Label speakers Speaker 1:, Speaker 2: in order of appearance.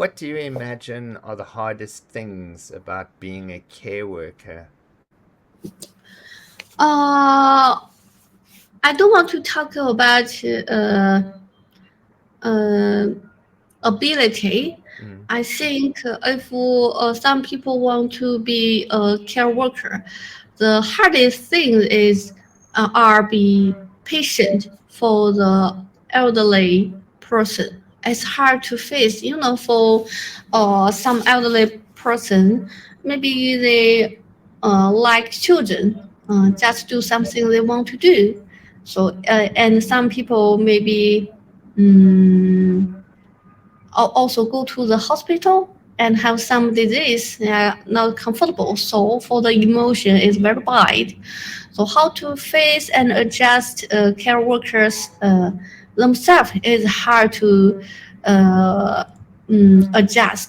Speaker 1: What do you imagine are the hardest things about being a care worker?
Speaker 2: I don't want to talk about ability. I think if some people want to be a care worker, the hardest thing is are be patient for the elderly person. It's hard to face, for some elderly person. Maybe they like children, just do something they want to do. So and some people maybe. Also go to the hospital and have some disease, not comfortable. So for the emotion is very bad. So how to face and adjust care workers themselves is hard to adjust.